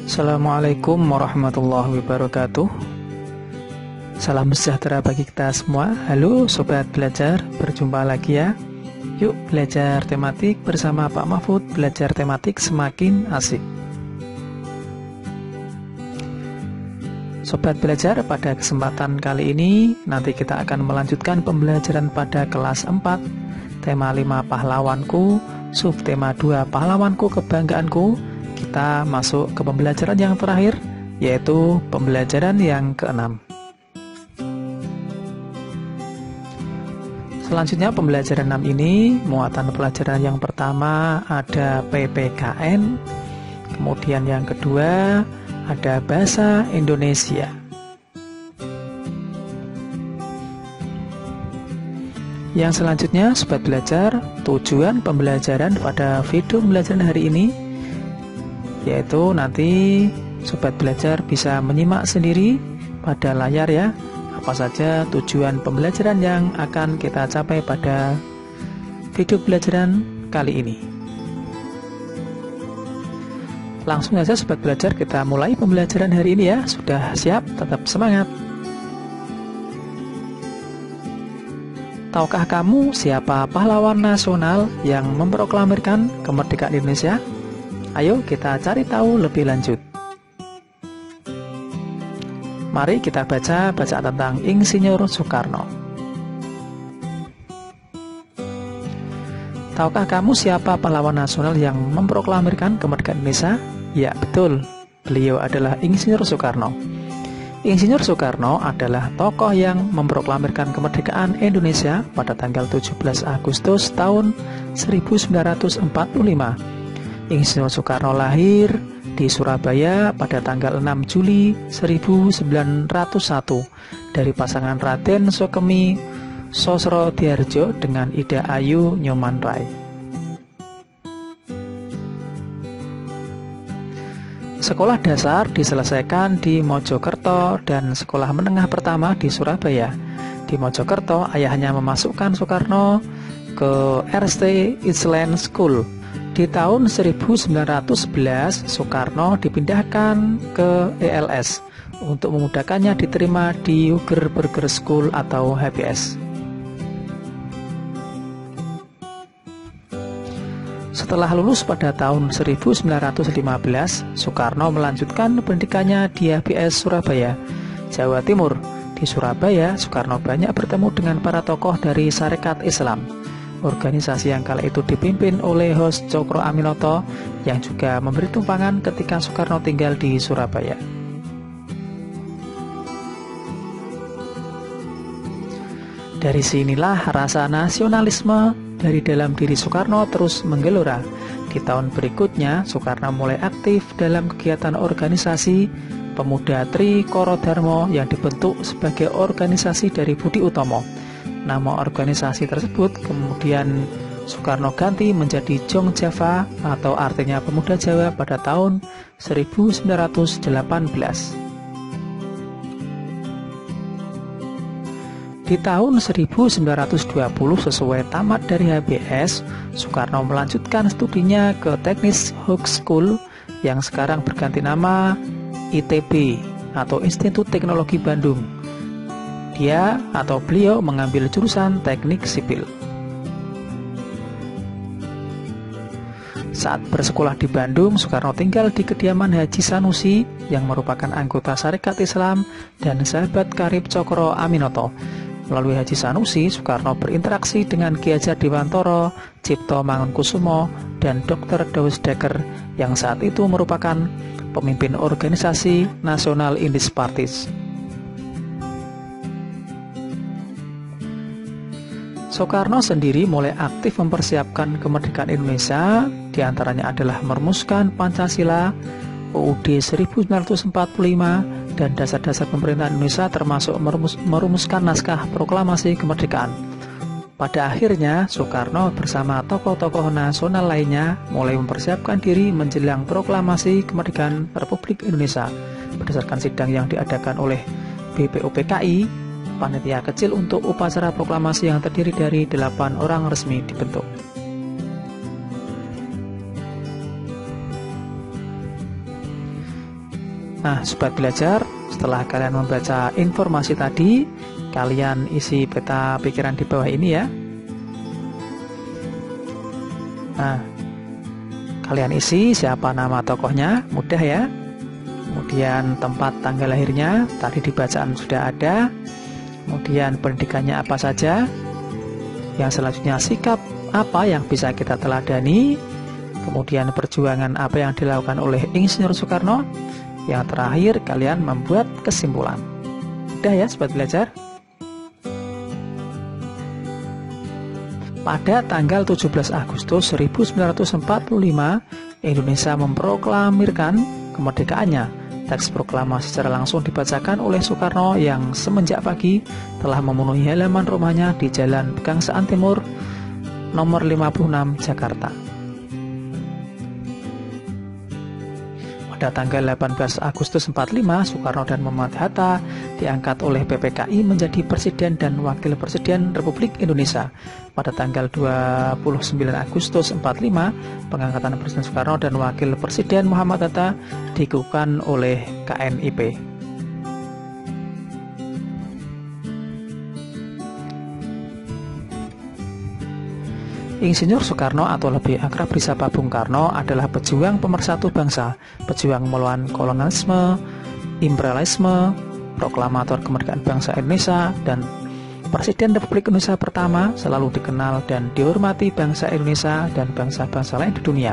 Assalamualaikum warahmatullahi wabarakatuh. Salam sejahtera bagi kita semua. Halo Sobat Belajar, berjumpa lagi ya. Yuk belajar tematik bersama Pak Mahfud. Belajar tematik semakin asik. Sobat Belajar, pada kesempatan kali ini nanti kita akan melanjutkan pembelajaran pada kelas 4, tema 5 pahlawanku, subtema 2 pahlawanku kebanggaanku. Kita masuk ke pembelajaran yang terakhir, yaitu pembelajaran yang ke-6. Selanjutnya pembelajaran 6 ini, muatan pelajaran yang pertama ada PPKN, kemudian yang kedua ada bahasa Indonesia. Yang selanjutnya, Sobat Belajar, tujuan pembelajaran pada video pembelajaran hari ini yaitu nanti Sobat Belajar bisa menyimak sendiri pada layar ya, apa saja tujuan pembelajaran yang akan kita capai pada video pembelajaran kali ini. Langsung saja Sobat Belajar, kita mulai pembelajaran hari ini ya. Sudah siap? Tetap semangat. Tahukah kamu siapa pahlawan nasional yang memproklamirkan kemerdekaan Indonesia? Ayo kita cari tahu lebih lanjut. Mari kita baca tentang Insinyur Soekarno. Tahukah kamu siapa pahlawan nasional yang memproklamirkan kemerdekaan Indonesia? Ya, betul. Beliau adalah Insinyur Soekarno. Insinyur Soekarno adalah tokoh yang memproklamirkan kemerdekaan Indonesia pada tanggal 17 Agustus tahun 1945. Insinyur Soekarno lahir di Surabaya pada tanggal 6 Juli 1901 dari pasangan Raden Sokemi Sosrodharjo dengan Ida Ayu Nyoman Rai. Sekolah dasar diselesaikan di Mojokerto dan sekolah menengah pertama di Surabaya. Di Mojokerto, ayahnya memasukkan Soekarno ke RST Island School. Di tahun 1911, Soekarno dipindahkan ke ELS untuk memudahkannya diterima di Huger Berger School atau HBS. Setelah lulus pada tahun 1915, Soekarno melanjutkan pendidikannya di HBS Surabaya, Jawa Timur. Di Surabaya, Soekarno banyak bertemu dengan para tokoh dari Sarekat Islam, organisasi yang kala itu dipimpin oleh Hos Cokro Aminoto yang juga memberi tumpangan ketika Soekarno tinggal di Surabaya. Dari sinilah rasa nasionalisme dari dalam diri Soekarno terus menggelora. Di tahun berikutnya, Soekarno mulai aktif dalam kegiatan organisasi Pemuda Tri Korodharmo yang dibentuk sebagai organisasi dari Budi Utomo. Nama organisasi tersebut kemudian Soekarno ganti menjadi Jong Java atau artinya Pemuda Jawa pada tahun 1918. Di tahun 1920 sesuai tamat dari HBS, Soekarno melanjutkan studinya ke Teknis High School yang sekarang berganti nama ITB atau Institut Teknologi Bandung. Dia atau beliau mengambil jurusan teknik sipil. Saat bersekolah di Bandung, Soekarno tinggal di kediaman Haji Sanusi yang merupakan anggota Sarekat Islam dan sahabat karib Cokro Aminoto. Melalui Haji Sanusi, Soekarno berinteraksi dengan Ki Hajar Dewantoro, Cipto Mangunkusumo, dan Dr. Daus Dekker yang saat itu merupakan pemimpin organisasi Nasional Indis Partis. Soekarno sendiri mulai aktif mempersiapkan kemerdekaan Indonesia, diantaranya adalah merumuskan Pancasila, UUD 1945, dan dasar-dasar pemerintahan Indonesia termasuk merumuskan naskah proklamasi kemerdekaan. Pada akhirnya, Soekarno bersama tokoh-tokoh nasional lainnya mulai mempersiapkan diri menjelang proklamasi kemerdekaan Republik Indonesia. Berdasarkan sidang yang diadakan oleh BPUPKI panitia kecil untuk upacara proklamasi yang terdiri dari 8 orang resmi dibentuk. Nah, sobat belajar, setelah kalian membaca informasi tadi, kalian isi peta pikiran di bawah ini ya. Nah, kalian isi siapa nama tokohnya, mudah ya. Kemudian tempat tanggal lahirnya, tadi di bacaan sudah ada. Kemudian pendidikannya apa saja. Yang selanjutnya sikap apa yang bisa kita teladani. Kemudian perjuangan apa yang dilakukan oleh Insinyur Soekarno. Yang terakhir, kalian membuat kesimpulan. Mudah ya sobat belajar. Pada tanggal 17 Agustus 1945, Indonesia memproklamirkan kemerdekaannya. Teks proklamasi secara langsung dibacakan oleh Soekarno yang semenjak pagi telah memenuhi halaman rumahnya di Jalan Pegangsaan Timur, nomor 56, Jakarta. Pada tanggal 18 Agustus 45, Soekarno dan Muhammad Hatta diangkat oleh PPKI menjadi Presiden dan Wakil Presiden Republik Indonesia. Pada tanggal 29 Agustus 45, pengangkatan Presiden Soekarno dan Wakil Presiden Muhammad Hatta dikukuhkan oleh KNIP. Insinyur Soekarno atau lebih akrab disapa Bung Karno adalah pejuang pemersatu bangsa, pejuang melawan kolonialisme, imperialisme, proklamator kemerdekaan bangsa Indonesia, dan Presiden Republik Indonesia pertama, selalu dikenal dan dihormati bangsa Indonesia dan bangsa-bangsa lain di dunia.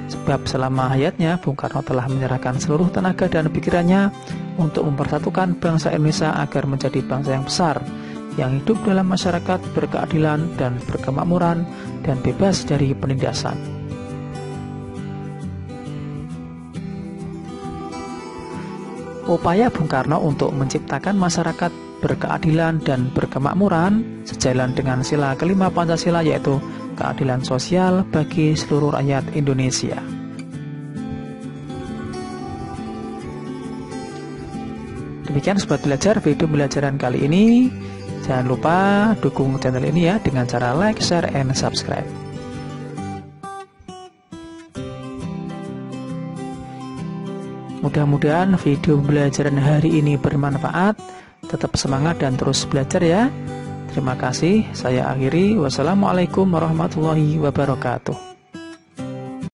Sebab selama hayatnya, Bung Karno telah menyerahkan seluruh tenaga dan pikirannya untuk mempersatukan bangsa Indonesia agar menjadi bangsa yang besar, yang hidup dalam masyarakat berkeadilan dan berkemakmuran dan bebas dari penindasan. Upaya Bung Karno untuk menciptakan masyarakat berkeadilan dan berkemakmuran sejalan dengan sila kelima Pancasila, yaitu keadilan sosial bagi seluruh rakyat Indonesia. Demikian sobat belajar video pembelajaran kali ini. Jangan lupa dukung channel ini ya dengan cara like, share, and subscribe. Mudah-mudahan video pembelajaran hari ini bermanfaat. Tetap semangat dan terus belajar ya. Terima kasih. Saya akhiri. Wassalamualaikum warahmatullahi wabarakatuh.